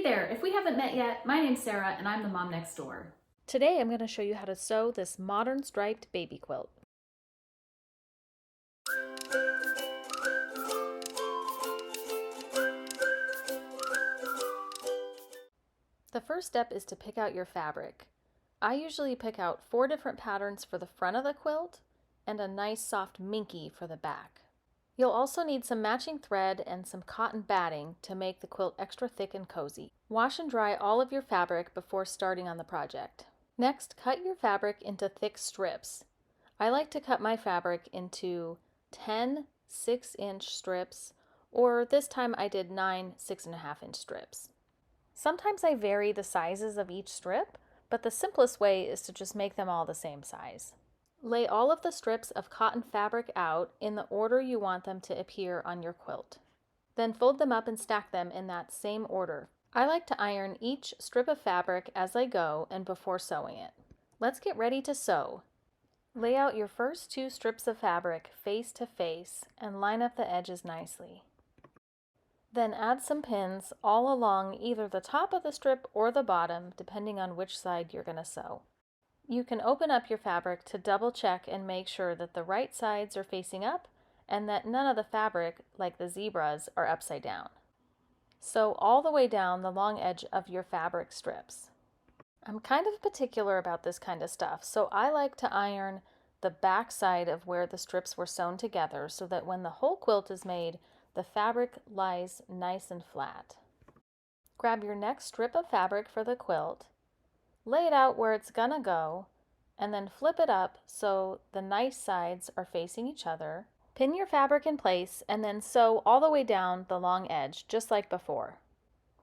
there, if we haven't met yet, my name's Sarah and I'm the mom next door. Today I'm going to show you how to sew this modern striped baby quilt. The first step is to pick out your fabric. I usually pick out 4 different patterns for the front of the quilt and a nice soft minky for the back. You'll also need some matching thread and some cotton batting to make the quilt extra thick and cozy. Wash and dry all of your fabric before starting on the project. Next, cut your fabric into thick strips. I like to cut my fabric into 10 6-inch strips, or this time I did 9 6.5-inch strips. Sometimes I vary the sizes of each strip, but the simplest way is to just make them all the same size. Lay all of the strips of cotton fabric out in the order you want them to appear on your quilt. Then fold them up and stack them in that same order. I like to iron each strip of fabric as I go and before sewing it. Let's get ready to sew. Lay out your first 2 strips of fabric face to face and line up the edges nicely. Then add some pins all along either the top of the strip or the bottom, depending on which side you're going to sew. You can open up your fabric to double check and make sure that the right sides are facing up and that none of the fabric, like the zebras, are upside down. Sew all the way down the long edge of your fabric strips. I'm kind of particular about this kind of stuff, so I like to iron the back side of where the strips were sewn together so that when the whole quilt is made, the fabric lies nice and flat. Grab your next strip of fabric for the quilt, lay it out where it's gonna go, and then flip it up so the nice sides are facing each other. Pin your fabric in place and then sew all the way down the long edge, just like before.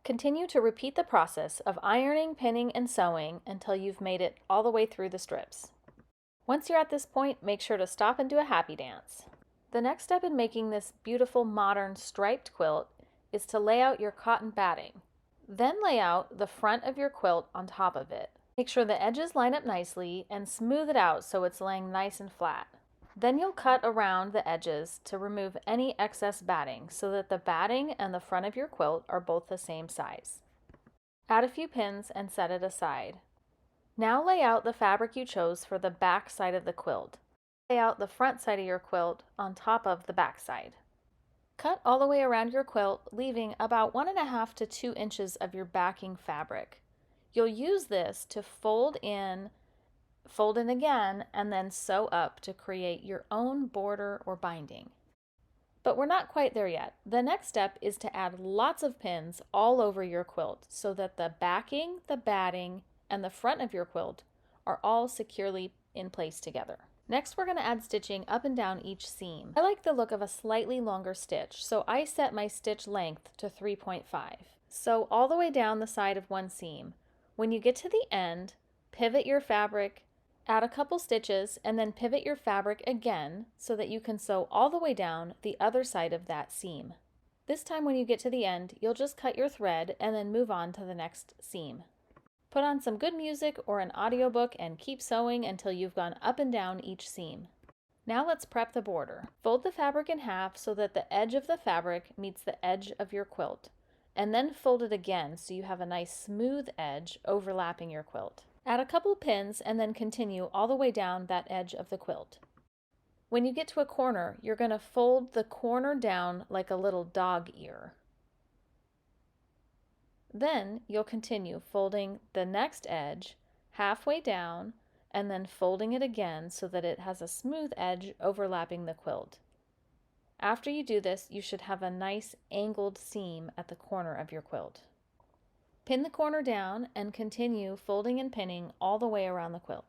Continue to repeat the process of ironing, pinning, and sewing until you've made it all the way through the strips. Once you're at this point, make sure to stop and do a happy dance. The next step in making this beautiful modern striped quilt is to lay out your cotton batting. Then lay out the front of your quilt on top of it. Make sure the edges line up nicely and smooth it out so it's laying nice and flat. Then you'll cut around the edges to remove any excess batting so that the batting and the front of your quilt are both the same size. Add a few pins and set it aside. Now lay out the fabric you chose for the back side of the quilt. Lay out the front side of your quilt on top of the back side. Cut all the way around your quilt, leaving about 1.5 to 2 inches of your backing fabric. You'll use this to fold in again, and then sew up to create your own border or binding. But we're not quite there yet. The next step is to add lots of pins all over your quilt so that the backing, the batting, and the front of your quilt are all securely in place together. Next, we're going to add stitching up and down each seam. I like the look of a slightly longer stitch, so I set my stitch length to 3.5. Sew all the way down the side of one seam. When you get to the end, pivot your fabric, add a couple stitches, and then pivot your fabric again so that you can sew all the way down the other side of that seam. This time when you get to the end, you'll just cut your thread and then move on to the next seam. Put on some good music or an audiobook and keep sewing until you've gone up and down each seam. Now let's prep the border. Fold the fabric in half so that the edge of the fabric meets the edge of your quilt, and then fold it again so you have a nice smooth edge overlapping your quilt. Add a couple pins and then continue all the way down that edge of the quilt. When you get to a corner, you're going to fold the corner down like a little dog ear. Then you'll continue folding the next edge halfway down and then folding it again so that it has a smooth edge overlapping the quilt. After you do this, you should have a nice angled seam at the corner of your quilt. Pin the corner down and continue folding and pinning all the way around the quilt.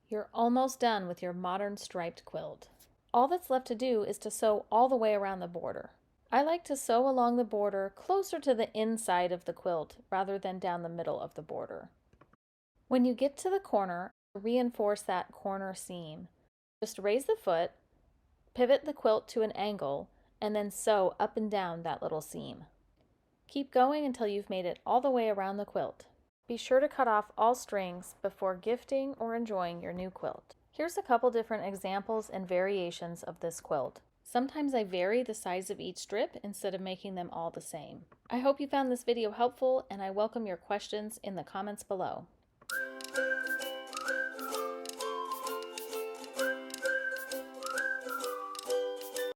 You're almost done with your modern striped quilt. All that's left to do is to sew all the way around the border. I like to sew along the border closer to the inside of the quilt rather than down the middle of the border. When you get to the corner, reinforce that corner seam. Just raise the foot, pivot the quilt to an angle, and then sew up and down that little seam. Keep going until you've made it all the way around the quilt. Be sure to cut off all strings before gifting or enjoying your new quilt. Here's a couple different examples and variations of this quilt. Sometimes I vary the size of each strip instead of making them all the same. I hope you found this video helpful, and I welcome your questions in the comments below.